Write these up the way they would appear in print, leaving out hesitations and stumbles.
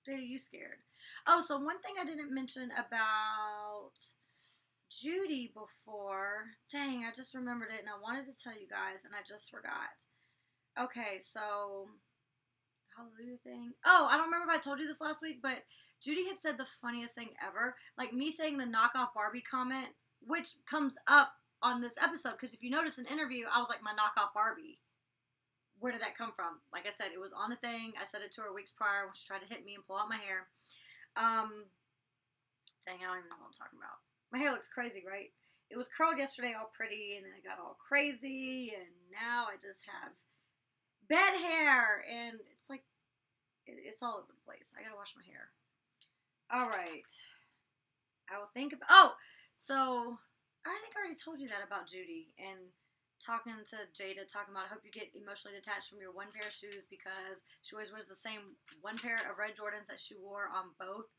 Jada, you scared? Oh, so one thing I didn't mention about Judy before. Dang, I just remembered it and I wanted to tell you guys and I just forgot. Okay, so Hallelujah thing. Oh, I don't remember if I told you this last week, but Judy had said the funniest thing ever. Like me saying the knockoff Barbie comment, which comes up on this episode, because if you notice an interview, I was like, my knockoff Barbie. Where did that come from? Like I said, it was on the thing. I said it to her weeks prior when she tried to hit me and pull out my hair. Dang, I don't even know what I'm talking about. My hair looks crazy, right? It was curled yesterday all pretty, and then it got all crazy, and now I just have bed hair, and it's like, it's all over the place. I gotta wash my hair. All right. I will think about, oh, so I think I already told you that about Judy, and talking to Jada, talking about, I hope you get emotionally detached from your one pair of shoes, because she always wears the same one pair of red Jordans that she wore on both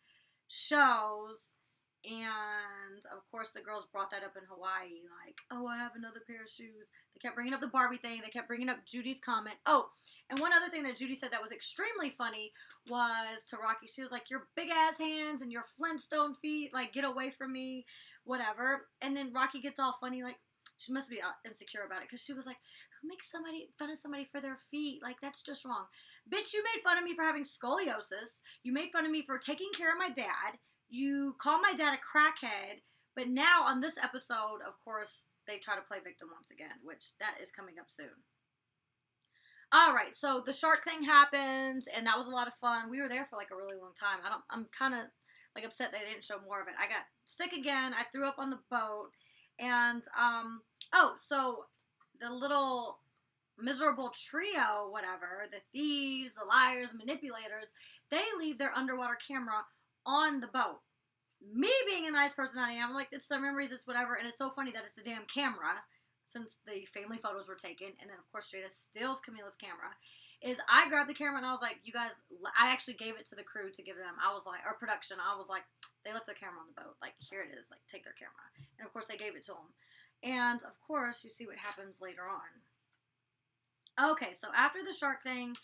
shows. And of course the girls brought that up in Hawaii, like, oh, I have another pair of shoes. They kept bringing up the Barbie thing. They kept bringing up Judy's comment. Oh, and one other thing that Judy said that was extremely funny was to Rocky. She was like, your big ass hands and your Flintstone feet, like, get away from me, whatever. And then Rocky gets all funny, like, she must be insecure about it, because she was like, who makes fun of somebody for their feet? Like, that's just wrong. Bitch, you made fun of me for having scoliosis. You made fun of me for taking care of my dad. You call my dad a crackhead, but now on this episode, of course, they try to play victim once again, which that is coming up soon. All right, so the shark thing happened, and that was a lot of fun. We were there for like a really long time. I'm kind of like upset they didn't show more of it. I got sick again. I threw up on the boat, and so the little miserable trio, whatever, the thieves, the liars, manipulators, they leave their underwater camera on the boat. Me being a nice person I am, I'm like, it's their memories, it's whatever, and it's so funny that it's a damn camera, since the family photos were taken, and then of course Jada steals Camila's camera, is I grabbed the camera and I was like, you guys, I actually gave it to the crew to give them, I was like, or production, I was like, they left their camera on the boat, like, here it is, like, take their camera, and of course they gave it to them, and of course you see what happens later on. Okay, so after the shark thing,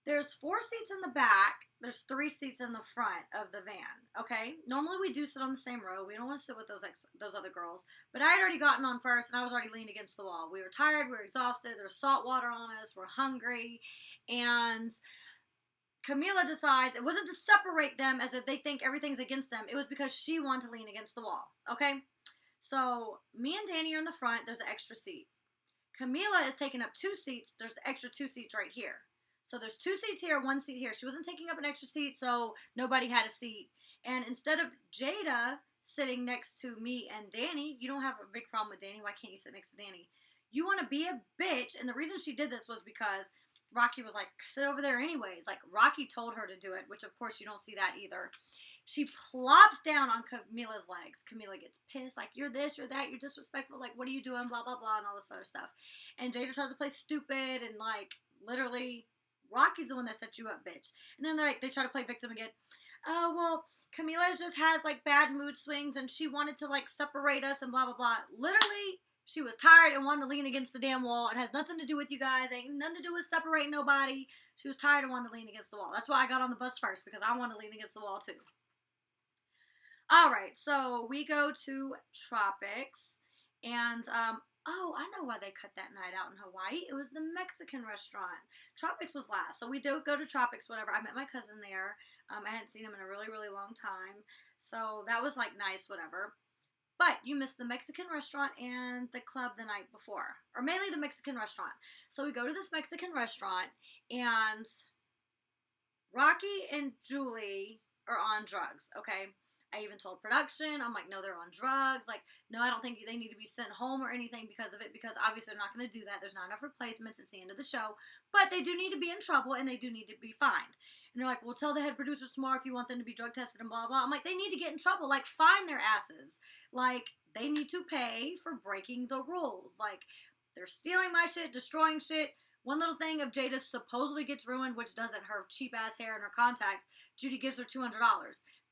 there's 4 seats in the back. There's 3 seats in the front of the van, okay? Normally we do sit on the same row. We don't want to sit with those other girls. But I had already gotten on first, and I was already leaned against the wall. We were tired. We were exhausted. There was salt water on us. We're hungry. And Camila decides, it wasn't to separate them as if they think everything's against them. It was because she wanted to lean against the wall, okay? So me and Danny are in the front. There's an extra seat. Camila is taking up 2 seats. There's an extra 2 seats right here. So there's 2 seats here, 1 seat here. She wasn't taking up an extra seat, so nobody had a seat. And instead of Jada sitting next to me and Danny, you don't have a big problem with Danny. Why can't you sit next to Danny? You want to be a bitch. And the reason she did this was because Rocky was like, sit over there anyways. Like, Rocky told her to do it, which of course you don't see that either. She plops down on Camila's legs. Camila gets pissed, like, you're this, you're that, you're disrespectful, like, what are you doing, blah, blah, blah, and all this other stuff. And Jada tries to play stupid and, like, literally, Rocky's the one that set you up, bitch. And then they try to play victim again. Oh, well, Camila just has, like, bad mood swings, and she wanted to, like, separate us and blah, blah, blah. Literally, she was tired and wanted to lean against the damn wall. It has nothing to do with you guys. Ain't nothing to do with separating nobody. She was tired and wanted to lean against the wall. That's why I got on the bus first, because I wanted to lean against the wall, too. All right, so we go to Tropics, and, I know why they cut that night out in Hawaii. It was the Mexican restaurant. Tropics was last, so we do go to Tropics, whatever. I met my cousin there. I hadn't seen him in a really, really long time, so that was, like, nice, whatever. But you missed the Mexican restaurant and the club the night before, or mainly the Mexican restaurant. So we go to this Mexican restaurant, and Rocky and Julie are on drugs, okay? I even told production, I'm like, no, they're on drugs. Like, no, I don't think they need to be sent home or anything because of it, because obviously they're not going to do that. There's not enough replacements. It's the end of the show. But they do need to be in trouble, and they do need to be fined. And they're like, well, tell the head producers tomorrow if you want them to be drug tested and blah, blah. I'm like, they need to get in trouble. Like, fine their asses. Like, they need to pay for breaking the rules. Like, they're stealing my shit, destroying shit. One little thing of Jada supposedly gets ruined, which doesn't, her cheap-ass hair and her contacts. Judy gives her $200.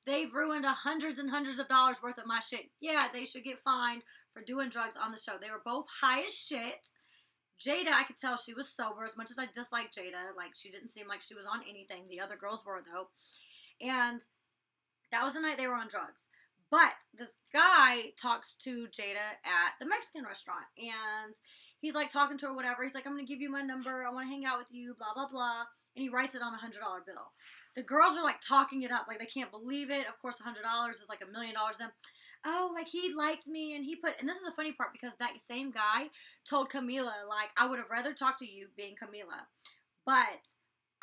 They've ruined hundreds and hundreds of dollars worth of my shit. Yeah, they should get fined for doing drugs on the show. They were both high as shit. Jada, I could tell she was sober, as much as I dislike Jada. Like, she didn't seem like she was on anything. The other girls were, though. And that was the night they were on drugs. But this guy talks to Jada at the Mexican restaurant, and he's like talking to her, whatever. He's like, I'm gonna give you my number. I want to hang out with you. Blah blah blah. And he writes it on $100 bill. The girls are like talking it up, like they can't believe it. Of course, $100 is like $1 million to them. Oh, like he liked me, and he put. And this is the funny part because that same guy told Camila, like, I would have rather talked to you being Camila, but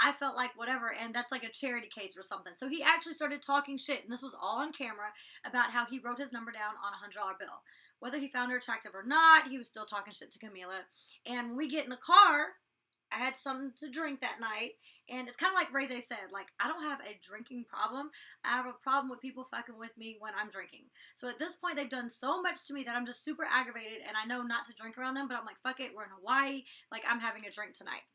I felt like whatever, and that's like a charity case or something. So he actually started talking shit, and this was all on camera, about how he wrote his number down on a $100 bill. Whether he found her attractive or not, he was still talking shit to Camila. And when we get in the car, I had something to drink that night, and it's kind of like Ray J said, like, I don't have a drinking problem. I have a problem with people fucking with me when I'm drinking. So at this point, they've done so much to me that I'm just super aggravated, and I know not to drink around them, but I'm like, fuck it, we're in Hawaii, like, I'm having a drink tonight.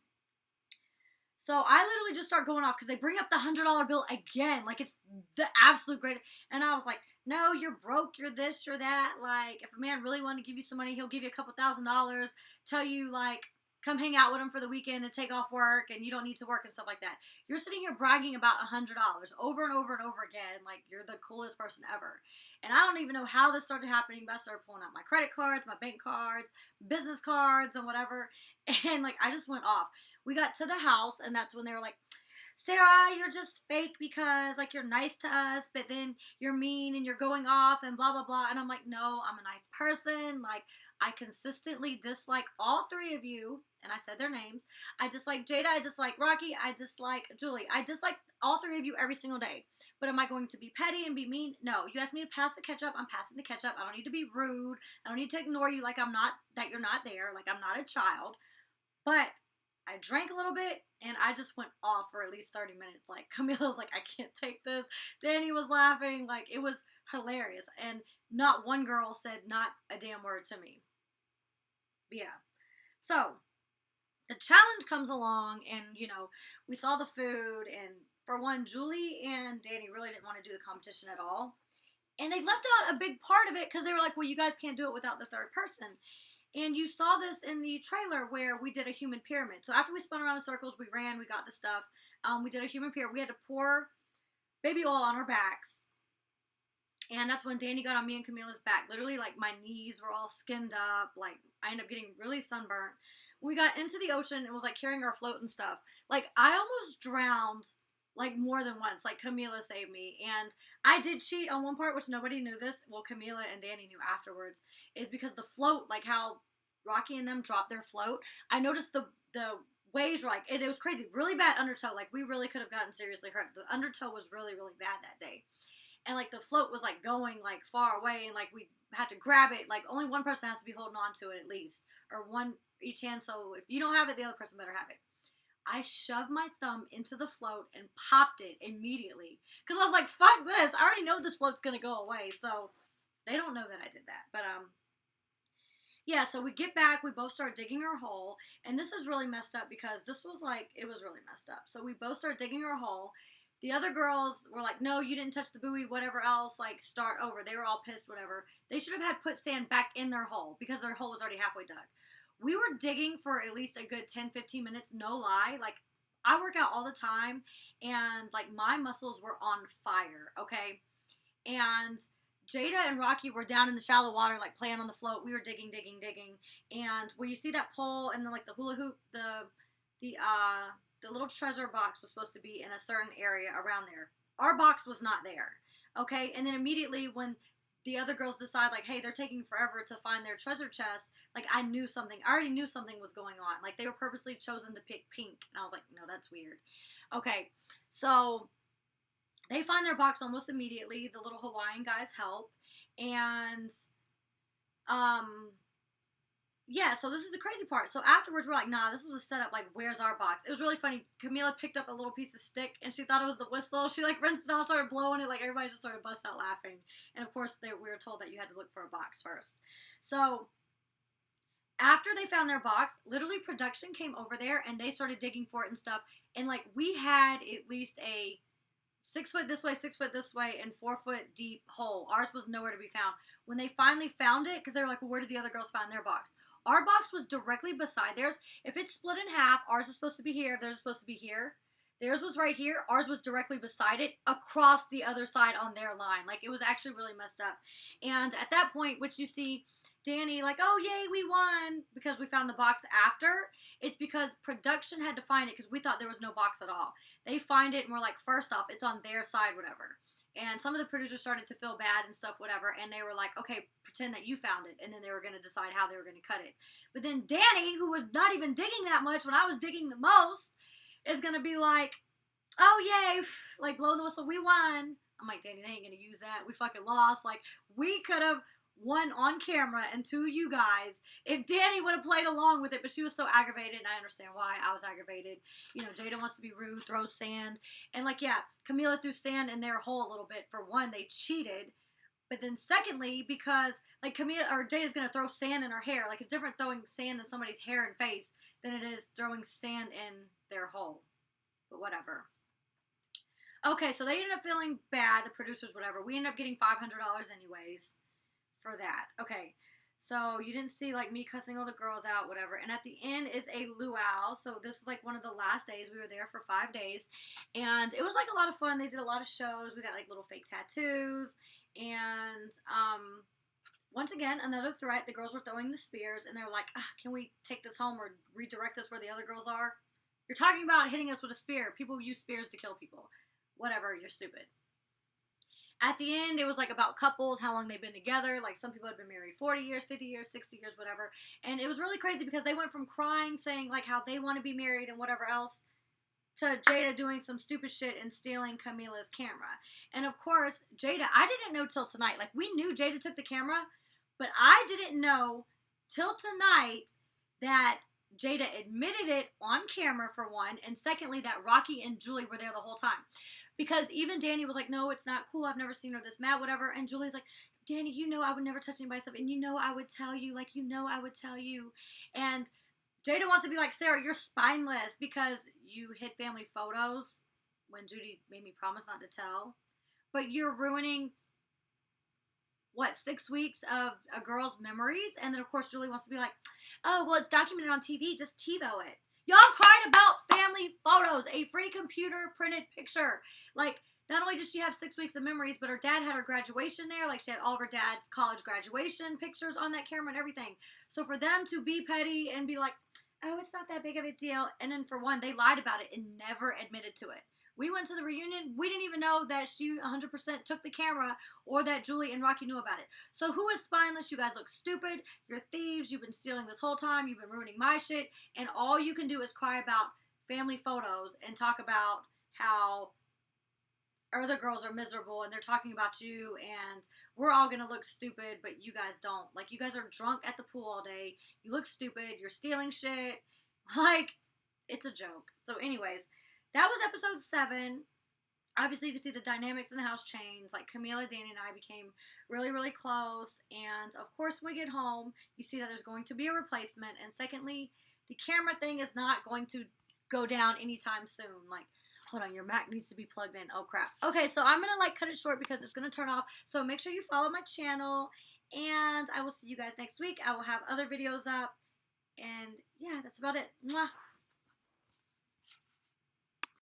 So I literally just start going off because they bring up the $100 bill again. Like, it's the absolute great. And I was like, no, you're broke, you're this, you're that. Like, if a man really wanted to give you some money, he'll give you a couple $1,000s, tell you, like, come hang out with him for the weekend and take off work and you don't need to work and stuff like that. You're sitting here bragging about $100 over and over and over again. Like, you're the coolest person ever. And I don't even know how this started happening, but I started pulling out my credit cards, my bank cards, business cards, and whatever. And, like, I just went off. We got to the house, and that's when they were like, Sarah, you're just fake because, like, you're nice to us, but then you're mean and you're going off and blah, blah, blah. And I'm like, no, I'm a nice person. Like, I consistently dislike all three of you, and I said their names. I dislike Jada, I dislike Rocky, I dislike Julie. I dislike all three of you every single day. But am I going to be petty and be mean? No. You asked me to pass the ketchup, I'm passing the ketchup. I don't need to be rude. I don't need to ignore you like that you're not there, like I'm not a child. But I drank a little bit, and I just went off for at least 30 minutes. Like, Camila's like, I can't take this. Danny was laughing. Like, it was hilarious. And not one girl said not a damn word to me. But yeah. So, the challenge comes along, and, you know, we saw the food, and for one, Julie and Danny really didn't want to do the competition at all. And they left out a big part of it because they were like, well, you guys can't do it without the third person. And you saw this in the trailer where we did a human pyramid. So after we spun around in circles, we ran, we got the stuff. We did a human pyramid. We had to pour baby oil on our backs. And that's when Danny got on me and Camila's back. Literally, like, my knees were all skinned up. Like, I ended up getting really sunburnt. When we got into the ocean, it was like carrying our float and stuff. Like, I almost drowned, like, more than once. Like, Camila saved me. And I did cheat on one part, which nobody knew this. Well, Camila and Danny knew afterwards. Is because the float, like how Rocky and them dropped their float, I noticed the waves were like, it was crazy. Really bad undertow. Like, we really could have gotten seriously hurt. The undertow was really, really bad that day. And, like, the float was, like, going, like, far away. And, like, we had to grab it. Like, only one person has to be holding on to it at least. Or one each hand. So if you don't have it, the other person better have it. I shoved my thumb into the float and popped it immediately. Because I was like, fuck this. I already know this float's going to go away. So they don't know that I did that. But, yeah, so we get back. We both start digging our hole. And this is really messed up because this was like, it was really messed up. So we both start digging our hole. The other girls were like, no, you didn't touch the buoy, whatever else, like, start over. They were all pissed, whatever. They should have had put sand back in their hole because their hole was already halfway dug. We were digging for at least a good 10, 15 minutes, no lie. Like, I work out all the time, and, like, my muscles were on fire, okay? And Jada and Rocky were down in the shallow water, like, playing on the float. We were digging. And where you see that pole and then, like, the hula hoop, the little treasure box was supposed to be in a certain area around there. Our box was not there, okay? And then immediately when the other girls decide, like, hey, they're taking forever to find their treasure chest, like, I already knew something was going on. Like, they were purposely chosen to pick pink. And I was like, no, that's weird. Okay, so they find their box almost immediately. The little Hawaiian guys help. And, yeah, so this is the crazy part. So afterwards, we're like, nah, this was a setup, like, where's our box? It was really funny. Camila picked up a little piece of stick, and she thought it was the whistle. She, like, rinsed it off, started blowing it, like, everybody just started bust out laughing. And, of course, we were told that you had to look for a box first. So after they found their box, literally production came over there, and they started digging for it and stuff. And, like, we had at least a 6 foot this way, 6 foot this way, and 4 foot deep hole. Ours was nowhere to be found. When they finally found it, because they were like, well, where did the other girls find their box? Our box was directly beside theirs. If it's split in half, ours is supposed to be here, theirs is supposed to be here. Theirs was right here. Ours was directly beside it, across the other side on their line. Like, it was actually really messed up. And at that point, which you see Danny like, oh, yay, we won, because we found the box after, it's because production had to find it because we thought there was no box at all. They find it, and we're like, first off, it's on their side, whatever. And some of the producers started to feel bad and stuff, whatever, and they were like, okay, pretend that you found it, and then they were going to decide how they were going to cut it. But then Danny, who was not even digging that much when I was digging the most, is going to be like, oh, yay, like, blow the whistle, we won. I'm like, Danny, they ain't going to use that. We fucking lost. Like, we could have won on camera and to you guys if Danny would have played along with it, but she was so aggravated, and I understand why. I was aggravated. You know, Jada wants to be rude, throw sand, and like, yeah, Camila threw sand in their hole a little bit. For one, they cheated, but then secondly, because like Camila or Jada's gonna throw sand in her hair. Like, it's different throwing sand in somebody's hair and face than it is throwing sand in their hole, but whatever. Okay, so they ended up feeling bad, the producers, whatever. We ended up getting $500 anyways for that. Okay, so you didn't see like me cussing all the girls out, whatever. And at the end is a luau. So this was like one of the last days. We were there for 5 days, and it was like a lot of fun. They did a lot of shows. We got like little fake tattoos, and once again, another threat. The girls were throwing the spears, and they're like, can we take this home or redirect this where the other girls are? You're talking about hitting us with a spear. People use spears to kill people. Whatever, you're stupid. At the end, it was like about couples, how long they've been together. Like, some people had been married 40 years, 50 years, 60 years, whatever. And it was really crazy because they went from crying, saying like how they want to be married and whatever else, to Jada doing some stupid shit and stealing Camila's camera. And of course, Jada, I didn't know till tonight. Like, we knew Jada took the camera, but I didn't know till tonight that Jada admitted it on camera, for one, and secondly, that Rocky and Julie were there the whole time. Because even Danny was like, no, it's not cool, I've never seen her this mad, whatever. And Julie's like, Danny, you know I would never touch anybody's stuff, and you know I would tell you, like, you know I would tell you. And Jada wants to be like, Sarah, you're spineless because you hid family photos when Judy made me promise not to tell. But you're ruining, what, 6 weeks of a girl's memories? And then, of course, Julie wants to be like, oh, well, it's documented on TV, just TiVo it. Y'all cried about family photos, a free computer printed picture. Like, not only did she have 6 weeks of memories, but her dad had her graduation there. Like, she had all of her dad's college graduation pictures on that camera and everything. So for them to be petty and be like, oh, it's not that big of a deal. And then, for one, they lied about it and never admitted to it. We went to the reunion. We didn't even know that she 100% took the camera or that Julie and Rocky knew about it. So who is spineless? You guys look stupid. You're thieves. You've been stealing this whole time. You've been ruining my shit. And all you can do is cry about family photos and talk about how other girls are miserable and they're talking about you and we're all going to look stupid, but you guys don't. Like, you guys are drunk at the pool all day. You look stupid. You're stealing shit. Like, it's a joke. So anyways, that was episode 7. Obviously, you can see the dynamics in the house change. Like, Camila, Danny, and I became really, really close. And, of course, when we get home, you see that there's going to be a replacement. And secondly, the camera thing is not going to go down anytime soon. Like, hold on, your Mac needs to be plugged in. Oh, crap. Okay, so I'm going to, like, cut it short because it's going to turn off. So make sure you follow my channel. And I will see you guys next week. I will have other videos up. And, yeah, that's about it. Mwah.